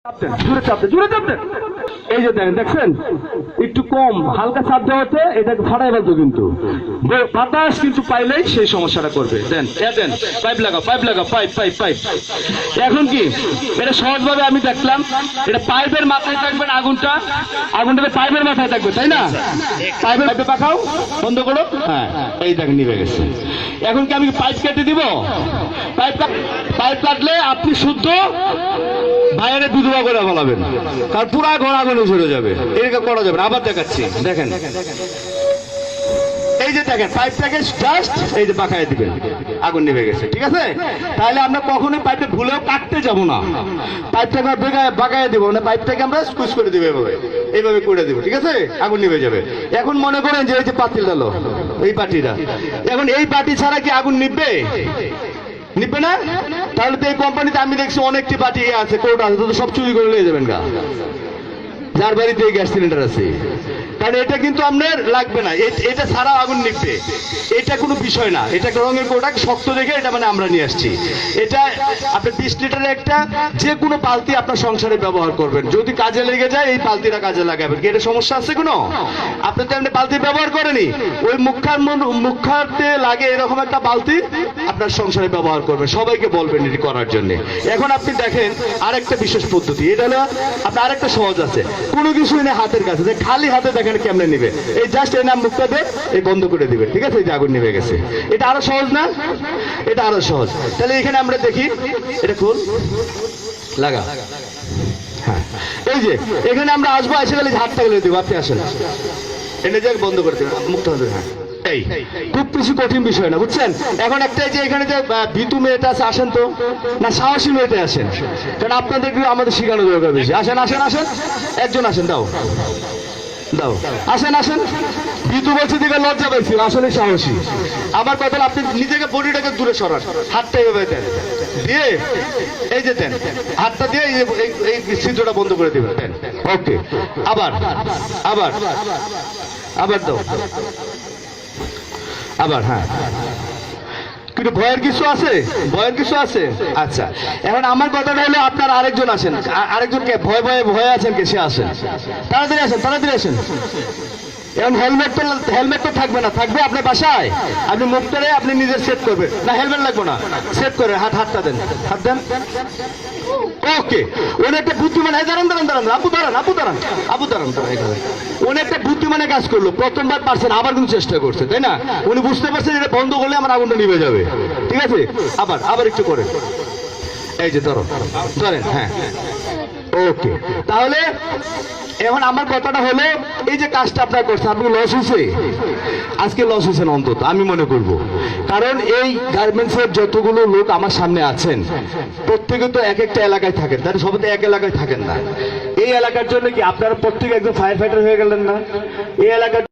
জোরে চাপ দেন, জোরে চাপ দেন। এই যে দেখছেন একটু কম হালকা চাপ দেওয়াতে এটাকে ফাটাই ফেলতো, কিন্তু বাতাস কিন্তু পাইলেই সেই সমস্যাটা করবে। দেন দেন, পাইপ লাগাও, পাইপ লাগাও, পাইপ পাইপ পাইপ। এখন কি এটা সহজভাবে আমি দেখলাম, এটা পাইপের মাথায় থাকবেন আগুনটা, আগুনটাকে পাইপের মাথায় থাকবে, তাই না? পাইপের পাইপে পাকাও, বন্ধ করো। হ্যাঁ, এই দেখেন নিভে গেছে। এখন কি আমি পাইপ কেটে দিব? পাইপ কাটলে আপনি শুদ্ধ বাইরে বিধবা করে বলাবেন, কারণ পুরা ঘর আগুনে ঝরে যাবে। এরকম করা যাবে না। আবার দেখাচ্ছি, দেখেন এই যে দেখেন পাইপটাকে জাস্ট এই যে পাকায় দিবেন, আগুন নিভে গেছে। ঠিক আছে, তাহলে আমরা কখনোই পাইপটা ভুলেও কাটতে যাব না, পাইপটাকে বাঁকায় দিব না, পাইপটাকে আমরা স্কুইজ করে দিব, এইভাবে করে দিব। ঠিক আছে, আগুন নিভে যাবে। এখন মনে করেন যে এই যে পাতিল ডালো, এই পাটিটা, এখন এই পাটি ছাড়া কি আগুন নিভবে? নিবে না। তাহলে তো এই কোম্পানিতে আমি দেখছি অনেকটি পার্টি আছে, কোর্ট আছে, তো সব চুরি করে নিয়ে যাবেন গা, যার বাড়িতে এই গ্যাস সিলিন্ডার আছে। কারণ এটা কিন্তু আপনার লাগবে না, এটা ছাড়া আগুন নিবে, এটা কোনো বিষয় না। এটা রঙের কোটাক শক্ত দেখে এটা মানে আমরা নিয়ে আসছি। এটা আপনি 20 লিটারের একটা যে কোনো বালতি আপনার সংসারে ব্যবহার করবেন, যদি কাজে লেগে যায় এই বালতিটা কাজে লাগাবেন। কি এটা সমস্যা আছে কোনো? আপনি তো এমনি বালতি ব্যবহার করেনি, ওই মুখাতে লাগে এরকম একটা বালতি আপনার সংসারে ব্যবহার করবেন, সবাইকে বলবেন এটি করার জন্য। এখন আপনি দেখেন আরেকটা বিশেষ পদ্ধতি, এটা হলো আপনার আরেকটা সহজ আছে, কোনো কিছুই নেই হাতের কাছে, যে খালি হাতে দেখেন কেমনে নিবে, এই জাস্ট এই নাম মুখটা দিয়ে এই বন্ধ করে দিবে। ঠিক আছে, এই যে আগুন নিভে গেছে। এটা আরো সহজ না? এটা আরো সহজ। তাহলে এখানে আমরা দেখি, এটা খুল লাগা। হ্যাঁ, এই যে এখানে আমরা আসবো, এসে গেলে হাতটা গেলে দিব, আপনি আসেন, এনে যে বন্ধ করে দেবেন মুখটা। হ্যাঁ, এই খুব কিছু কঠিন বিষয় না, বুঝছেন? এখন একটা যে এখানে যে ভিতু মেয়েটা আছে, আসেন তো, না সাহসী মেয়েটা আসেন, কারণ আপনাদেরকে আমাদের শেখানো দরকার বেশি। আসেন আসেন আসেন, একজন আসেন, দাও দাও, আসেন আসেন। ভিতু বলছে দিকে লজ্জা পাইছিল, আসলে সাহসী। আমার কথা, আপনি নিজেকে বডিটাকে দূরে সরান, হাতটা এভাবে দেন, দিয়ে এই যে দেন, হাতটা দিয়ে এই ছিদ্রটা বন্ধ করে দিবেন, দেন। ওকে, আবার আবার আবার দাও, আবার। হ্যাঁ, কিন্তু ভয়ের কিছু আছে? ভয়ের কিছু আছে? আচ্ছা, এখন আমার কথাটা হলো আপনার আরেকজন আসেন, আরেকজনকে ভয় ভয়ে ভয়ে আছেন কে, সে আসেন, তাড়াতাড়ি আসেন, তাড়াতাড়ি আসেন। এখন হেলমেট তো থাকবে না, থাকবে আপনার বাসায়, আপনি মুখটারে আপনি নিজের সেট করবেন না, হেলমেট লাগবে না, সেট করে হাতটা দেন, হাত দেন। ওকে, উনি একটা বুদ্ধিমান, দাঁড়ান দাঁড়ান দাঁড়ান, আপু দাঁড়ান, আপু দাঁড়ান, আপু দাঁড়ান, উনি একটা বুদ্ধিমানের কাজ করলো, প্রথমবার পারছেন, আবার কিন্তু চেষ্টা করছে, তাই না? উনি বুঝতে পারছেন এটা বন্ধ করলে আমার আগুনটা নিভে যাবে। ঠিক আছে, আবার আবার একটু করেন, এই যে ধরো, ধরেন। হ্যাঁ, ওকে। তাহলে এখন আমার কথাটা হলো, এই যে কাজটা আপনার করছেন, আপনি লস হয়েছে, আজকে লস হয়েছেন অন্তত আমি মনে করব, কারণ এই গার্মেন্টসের যতগুলো লোক আমার সামনে আছেন প্রত্যেকে তো এক একটা এলাকায় থাকেন, তাহলে সবাই তো এক এলাকায় থাকেন না। এই এলাকার জন্য কি আপনারা প্রত্যেকে একজন ফায়ার ফাইটার হয়ে গেলেন না? এই এলাকার